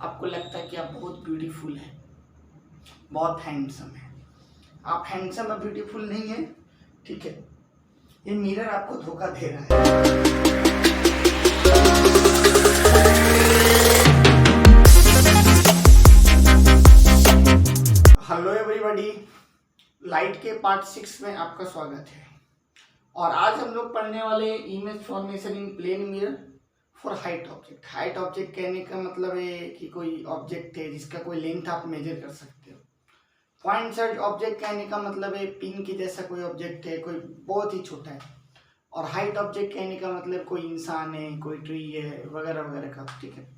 आपको लगता है कि आप बहुत ब्यूटीफुल हैं, बहुत हैंडसम हैं। आप हैंडसम और ब्यूटीफुल नहीं हैं, ठीक है। ये मिरर आपको धोखा दे रहा है। हेलो एवरीबॉडी, लाइट के पार्ट 6 में आपका स्वागत है। और आज हम लोग पढ़ने वाले image formation in plane mirror for height object. Height object कहने का मतलब है कि कोई ऑब्जेक्ट है जिसका कोई लेंथ आप मेजर कर सकते हो। पॉइंट सर्च ऑब्जेक्ट कहने का मतलब है पिन की जैसा कोई ऑब्जेक्ट है, कोई बहुत ही छोटा है। और हाइट ऑब्जेक्ट कहने का मतलब कोई इंसान है, कोई ट्री है, वगैरह वगैरह का, ठीक है।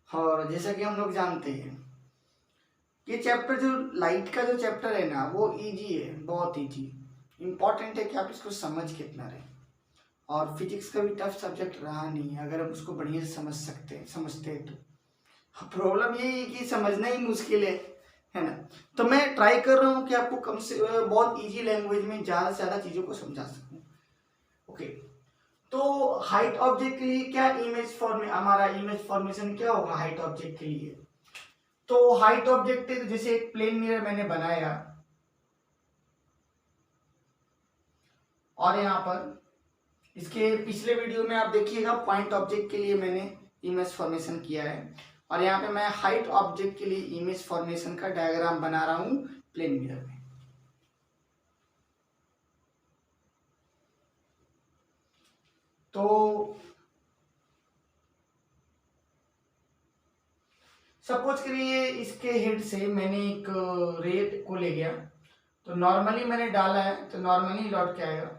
और जैसा कि हम लोग जानते हैं, ये चैप्टर जो लाइट का जो चैप्टर है ना, वो इजी है, बहुत इजी। इम्पॉर्टेंट है कि आप इसको समझ कितना रहे। और फिजिक्स का भी टफ सब्जेक्ट रहा नहीं है अगर हम उसको बढ़िया से समझते हैं तो। प्रॉब्लम यही है कि समझना ही मुश्किल है ना। तो मैं ट्राई कर रहा हूँ कि आपको कम से बहुत इजी लैंग्वेज में ज़्यादा से ज़्यादा चीज़ों को समझा सकूँ। ओके, तो हाइट ऑब्जेक्ट के लिए क्या हमारा इमेज फॉर्मेशन क्या होगा हाइट ऑब्जेक्ट के लिए। तो हाइट ऑब्जेक्ट है, जैसे एक प्लेन मिरर मैंने बनाया और यहाँ पर इसके पिछले वीडियो में आप देखिएगा पॉइंट ऑब्जेक्ट के लिए मैंने इमेज फॉर्मेशन किया है। और यहाँ पे मैं हाइट ऑब्जेक्ट के लिए इमेज फॉर्मेशन का डायग्राम बना रहा हूँ प्लेन मिरर में। तो सपोज करिए इसके हेड से मैंने एक रे को ले गया, तो नॉर्मली मैंने डाला है तो नॉर्मली लौट के आएगा।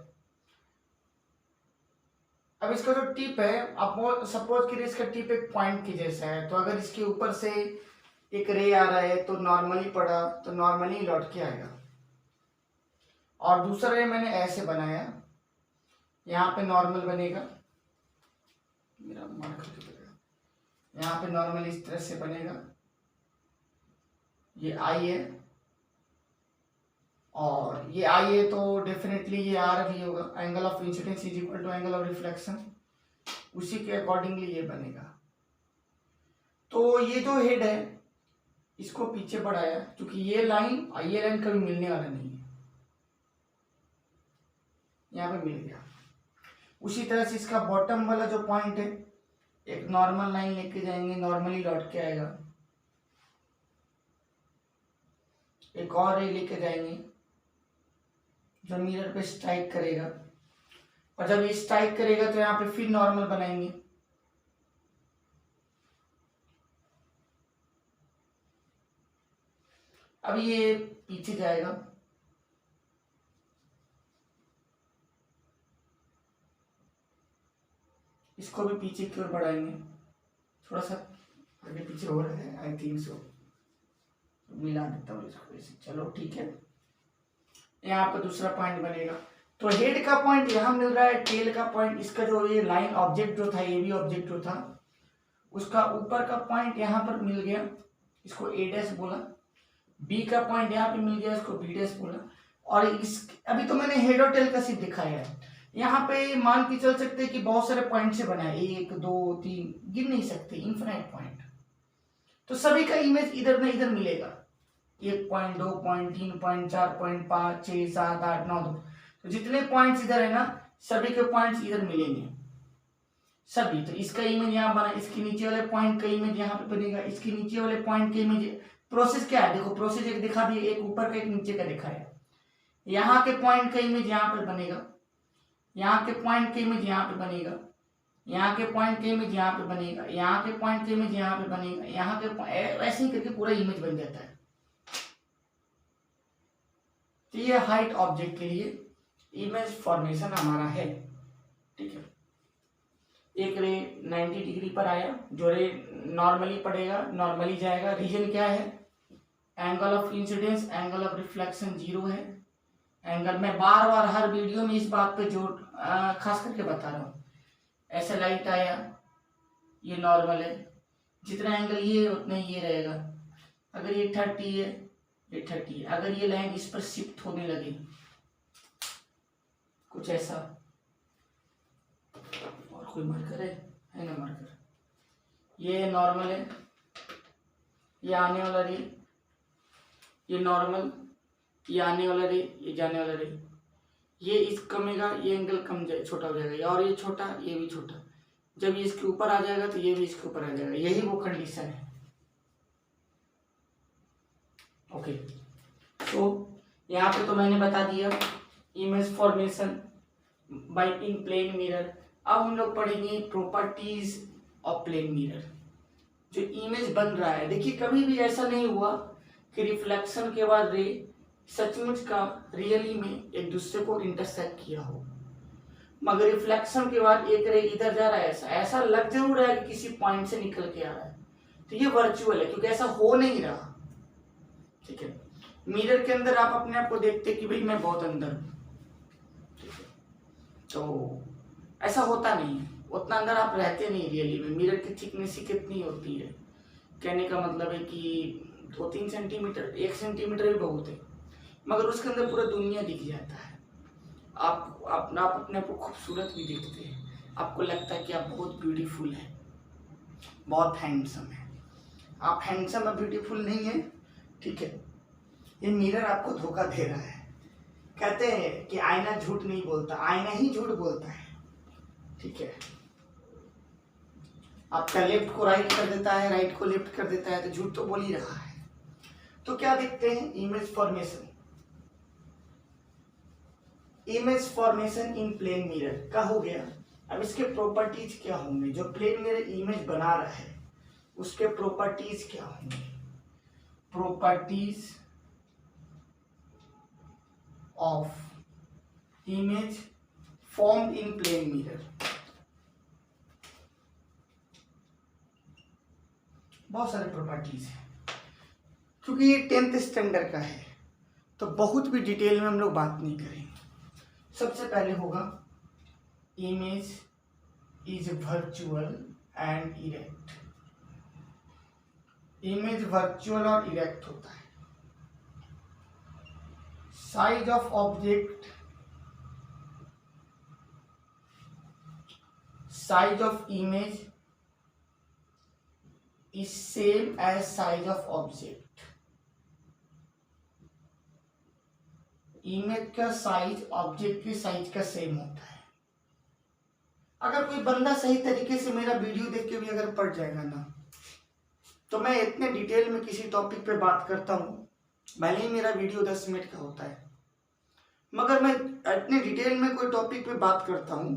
अब इसका जो टिप है, आप सपोज करिए इसका टिप एक पॉइंट की जैसा है, तो अगर इसके ऊपर से एक रे आ रहा है तो नॉर्मली पड़ा तो नॉर्मली लौट के आएगा। और दूसरा रे मैंने ऐसे बनाया, यहाँ पे नॉर्मल बनेगा, मेरा मार्क यहाँ पे नॉर्मल इस तरह से बनेगा, ये आई है और ये आई है तो डेफिनेटली ये आर भी होगा। Angle of incidence is equal to angle of reflection, उसी के अकॉर्डिंगली ये बनेगा। तो ये जो हेड है इसको पीछे बढ़ाया, क्योंकि ये लाइन कभी मिलने वाला नहीं है, यहाँ पे मिल गया। उसी तरह से इसका बॉटम वाला जो पॉइंट है, एक नॉर्मल लाइन लेके जाएंगे, नॉर्मली लौट के आएगा। एक और रे लेके जाएंगे जो मिरर पे स्ट्राइक करेगा, और जब ये स्ट्राइक करेगा तो यहाँ पे फिर नॉर्मल बनाएंगे। अब ये पीछे जाएगा, इसको भी पीछे की ओर बढ़ाएंगे, थोड़ा सा आगे पीछे हो रहा है, आई थिंक सो, मिला देता हूँ इसको ऐसे, चलो ठीक है। यहाँ पर दूसरा पॉइंट बनेगा, तो हेड का पॉइंट यहाँ मिल रहा है, टेल का पॉइंट, इसका जो ये लाइन ऑब्जेक्ट जो था, ये भी ऑब्जेक्ट जो था, उसका ऊपर का पॉइंट यहाँ पर मिल गया, इसको ए डैश बोला। बी का पॉइंट यहाँ पे मिल गया, इसको बी डैश बोला। और इस अभी तो मैंने हेड और टेल का सिर्फ दिखाया है। यहाँ पे मान के चल सकते हैं कि बहुत सारे पॉइंट से बना है, 1 2 3 गिन नहीं सकते, इन्फिनाइट पॉइंट। तो सभी का इमेज इधर न इधर मिलेगा, 1 पॉइंट 2 पॉइंट 3 पॉइंट 4 पॉइंट 5 6 7 8 9 10, तो जितने पॉइंट्स इधर है ना, सभी के पॉइंट्स इधर मिलेंगे सभी। तो इसका इमेज यहाँ बना, इसके नीचे वाले पॉइंट का इमेज यहाँ पे बनेगा, इसके नीचे वाले पॉइंट का इमेज। प्रोसेस क्या है देखो, प्रोसेस एक दिखा दिए, एक ऊपर का एक नीचे का दिखाया। यहाँ के पॉइंट का इमेज यहाँ पर बनेगा, यहाँ के पॉइंट का इमेज यहाँ पे बनेगा, यहाँ के पॉइंट का इमेज यहाँ पे बनेगा, यहाँ के पॉइंट का इमेज यहाँ पे बनेगा, यहाँ के ऐसे ही करके पूरा इमेज बन जाता है। तो ये हाइट ऑब्जेक्ट के लिए इमेज फॉर्मेशन हमारा है, ठीक है। एक रे 90 डिग्री पर आया, जो रे नॉर्मली पड़ेगा नॉर्मली जाएगा। रीजन क्या है, angle of incidence, angle of reflection 0 है। एंगल मैं बार बार हर वीडियो में इस बात पे जोर खास करके बता रहा हूँ। ऐसा लाइट आया, ये नॉर्मल है, जितना एंगल ये उतना ये रहेगा। अगर ये 30 है, ये 30 है। अगर ये लाइन इस पर शिफ्ट होने लगे कुछ ऐसा, और कोई मार्कर है ना, मार्कर, ये नॉर्मल है, ये आने वाला रे, ये नॉर्मल, ये आने वाला रे, ये जाने वाला रे, ये इस कमेगा, ये एंगल कम छोटा हो जाएगा, और ये छोटा, ये भी छोटा। जब ये इसके ऊपर आ जाएगा तो ये भी इसके ऊपर आ जाएगा। यही वो कंडीशन है। ओके, तो यहाँ पे तो मैंने बता दिया image formation by in plane mirror. अब हम लोग पढ़ेंगे प्रॉपर्टीज ऑफ प्लेन मिरर। जो इमेज बन रहा है, देखिए कभी भी ऐसा नहीं हुआ कि रिफ्लेक्शन के बाद रे सचमुच का रियली में एक दूसरे को इंटरसेक्ट किया हो, मगर रिफ्लेक्शन के बाद एक रे इधर जा रहा है, ऐसा लग जरूर रहा है कि किसी पॉइंट से निकल के आ रहा है, तो ये वर्चुअल है क्योंकि ऐसा हो नहीं रहा। ठीक है, मिरर के अंदर आप अपने आप को देखते कि भाई मैं बहुत अंदर हूं, ठीक है, तो ऐसा होता नहीं है, उतना अंदर आप रहते नहीं रियली में। मिरर की थिकनेस ही कितनी होती है, कहने का मतलब है कि 2-3 सेंटीमीटर, 1 सेंटीमीटर भी बहुत है, मगर उसके अंदर पूरा दुनिया दिख जाता है। आप अपने आप को खूबसूरत भी दिखते हैं, आपको लगता है कि आप बहुत ब्यूटीफुल हैं, बहुत हैंडसम है। आप हैंडसम और ब्यूटीफुल नहीं है, ठीक है, ये मिरर आपको धोखा दे रहा है। कहते हैं कि आईना झूठ नहीं बोलता, आईना ही झूठ बोलता है। ठीक है, आपका लेफ्ट को राइट कर देता है, राइट को लेफ्ट कर देता है, तो झूठ तो बोल ही रहा है। तो क्या देखते हैं, image formation. Image formation in plane mirror का हो गया। अब इसके प्रॉपर्टीज क्या होंगे, जो प्लेन मिरर इमेज बना रहा है उसके प्रॉपर्टीज क्या होंगे। Properties of image formed in plane mirror. बहुत सारे प्रॉपर्टीज है, क्योंकि ये 10th स्टैंडर्ड का है तो बहुत भी डिटेल में हम लोग बात नहीं करेंगे। सबसे पहले होगा image is virtual and erect. Image virtual और इरेक्ट होता है। Size of object, size of image is same as size of object. Image का साइज ऑब्जेक्ट के साइज का सेम होता है। अगर कोई बंदा सही तरीके से मेरा वीडियो देख के भी अगर पढ़ जाएगा ना, तो मैं इतने डिटेल में किसी टॉपिक पे बात करता हूँ, भले ही मेरा वीडियो 10 मिनट का होता है, मगर मैं इतने डिटेल में कोई टॉपिक पे बात करता हूँ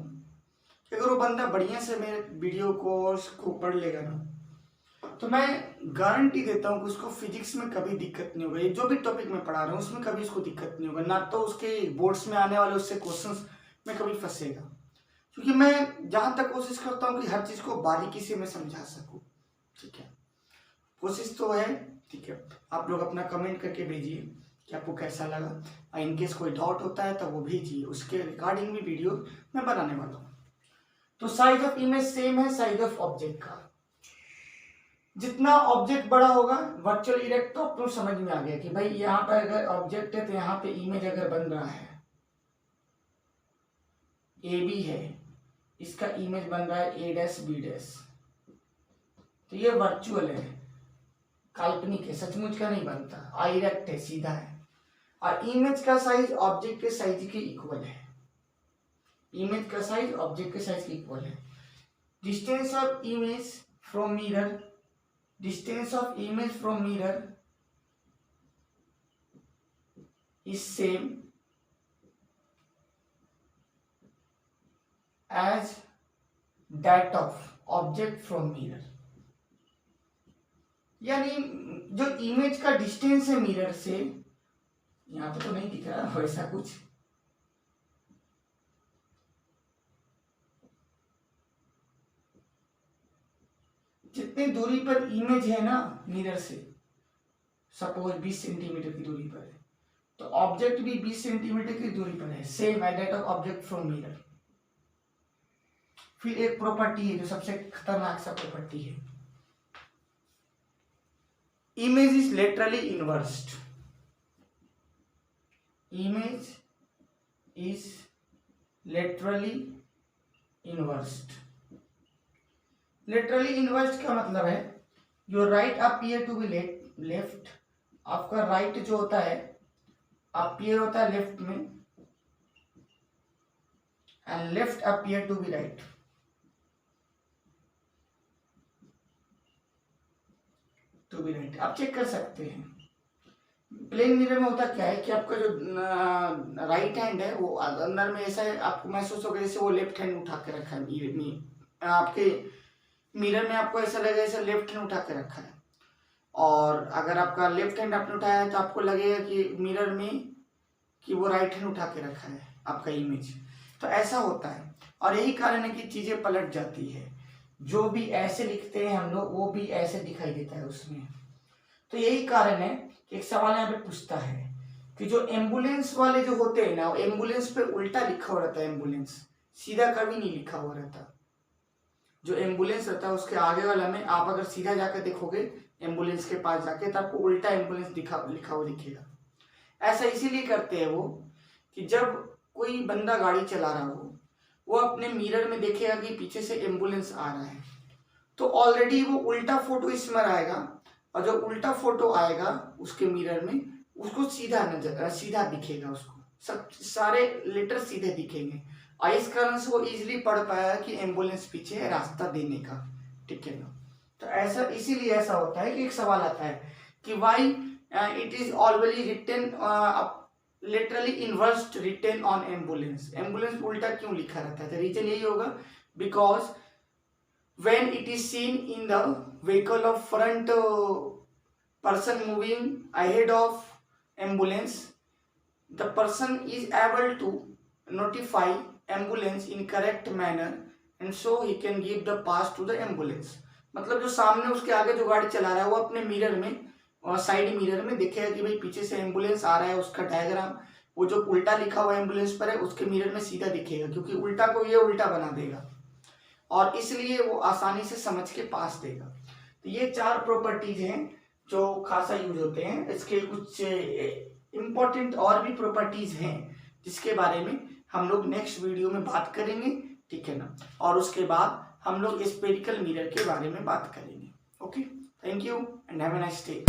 कि अगर वो बंदा बढ़िया से मेरे वीडियो को पढ़ लेगा ना, तो मैं गारंटी देता हूँ कि उसको फिजिक्स में कभी दिक्कत नहीं होगा। ये जो भी टॉपिक मैं पढ़ा रहा हूँ उसमें कभी उसको दिक्कत नहीं होगा, ना तो उसके बोर्ड्स में आने वाले उससे क्वेश्चंस में कभी फंसेगा, क्योंकि मैं जहाँ तक कोशिश करता हूँ कि हर चीज़ को बारीकी से मैं समझा सकूँ। ठीक है, कोशिश तो है। ठीक है, आप लोग अपना कमेंट करके भेजिए कि आपको कैसा लगा। इनकेस कोई डाउट होता है तो वो भेजिए, उसके रिगार्डिंग भी वीडियो मैं बनाने वाला हूँ। तो साइज ऑफ इमेज सेम है साइज ऑफ ऑब्जेक्ट का। जितना ऑब्जेक्ट बड़ा होगा, वर्चुअल इरेक्ट तो आपको समझ में आ गया कि भाई यहाँ पर अगर ऑब्जेक्ट है तो यहाँ पे इमेज अगर बन रहा है, ए बी है, इसका इमेज बन रहा है ए डैश बी डैश, तो ये वर्चुअल है, काल्पनिक है, सचमुच का नहीं बनता। इरेक्ट है, सीधा है। और इमेज का साइज ऑब्जेक्ट के साइज के इक्वल है। इमेज का साइज ऑब्जेक्ट के साइज के इक्वल है। Distance of image from mirror, distance of image from mirror is same as that of object from mirror। यानी जो इमेज का डिस्टेंस है मिरर से, यहां पे तो नहीं दिख रहा वैसा कुछ, जितनी दूरी पर इमेज है ना मिरर से, सपोज 20 सेंटीमीटर की दूरी पर है, तो ऑब्जेक्ट भी 20 सेंटीमीटर की दूरी पर है, same as that of object from mirror. फिर एक प्रॉपर्टी है जो सबसे खतरनाक सा प्रॉपर्टी है, image is laterally inversed. Image is laterally inversed. Literally inversed का मतलब है your right appear to be left, आपका राइट जो होता है अपीयर होता है लेफ्ट में, and left appear to be right. To be right आप चेक कर सकते हैं। प्लेन मिरर में होता क्या है कि आपका जो राइट हैंड है वो अंदर में ऐसा है, आपको महसूस होगा जैसे वो लेफ्ट हैंड उठा के रखा है आपके मिरर में, आपको ऐसा लगेगा जैसे लेफ्ट हैंड उठा के रखा है। और अगर आपका लेफ्ट हैंड आपने उठाया है तो आपको लगेगा कि मिरर में कि वो राइट हैंड उठा के रखा है आपका इमेज। तो ऐसा होता है और यही कारण है कि चीजें पलट जाती है। जो भी ऐसे लिखते हैं हम लोग वो भी ऐसे दिखाई देता है उसमें। तो यही कारण है कि एक सवाल यहाँ पे पूछता है कि जो एम्बुलेंस वाले जो होते हैं ना, एम्बुलेंस पे उल्टा लिखा हुआ रहता है, एम्बुलेंस सीधा कभी नहीं लिखा हुआ रहता। जो एम्बुलेंस रहता है उसके आगे वाला में आप अगर सीधा जाकर देखोगे एम्बुलेंस के पास जाके तो आपको उल्टा एम्बुलेंस लिखा हुआ दिखेगा। ऐसा इसीलिए करते हैं वो कि जब कोई बंदा गाड़ी चला रहा हो वो अपने मिरर में देखेगा कि पीछे से एम्बुलेंस आ रहा है तो ऑलरेडी वो उल्टा फोटो इसमें आएगा, और जो उल्टा फोटो आएगा उसके मिरर में उसको सीधा दिखेगा, उसको सब सारे लेटर सीधे दिखेंगे और इस कारण से वो इजीली पढ़ पाया कि एम्बुलेंस पीछे है रास्ता देने का। ठीक है ना। तो ऐसा इसीलिए ऐसा होता है कि एक सवाल आता है कि why it is always written literally inverse written on ambulance, ambulance उल्टा क्यों लिखा रहता है। तो रीजन यही होगा because when it is seen in the vehicle of front person moving ahead of ambulance, the person is able to notify ambulance in correct manner and so he can give the pass to the ambulance। मतलब जो सामने उसके आगे जो गाड़ी चला रहा है वो अपने मिरर में और साइड मिरर में देखेगा कि भाई पीछे से एम्बुलेंस आ रहा है, उसका डायग्राम वो जो उल्टा लिखा हुआ एम्बुलेंस पर है उसके मिरर में सीधा दिखेगा, क्योंकि उल्टा को ये उल्टा बना देगा और इसलिए वो आसानी से समझ के पास देगा। तो ये 4 प्रॉपर्टीज हैं जो खासा यूज होते हैं। इसके कुछ इम्पोर्टेंट और भी प्रॉपर्टीज हैं जिसके बारे में हम लोग नेक्स्ट वीडियो में बात करेंगे। ठीक है ना। और उसके बाद हम लोग स्फेरिकल मिरर के बारे में बात करेंगे। Okay, thank you and have a nice day.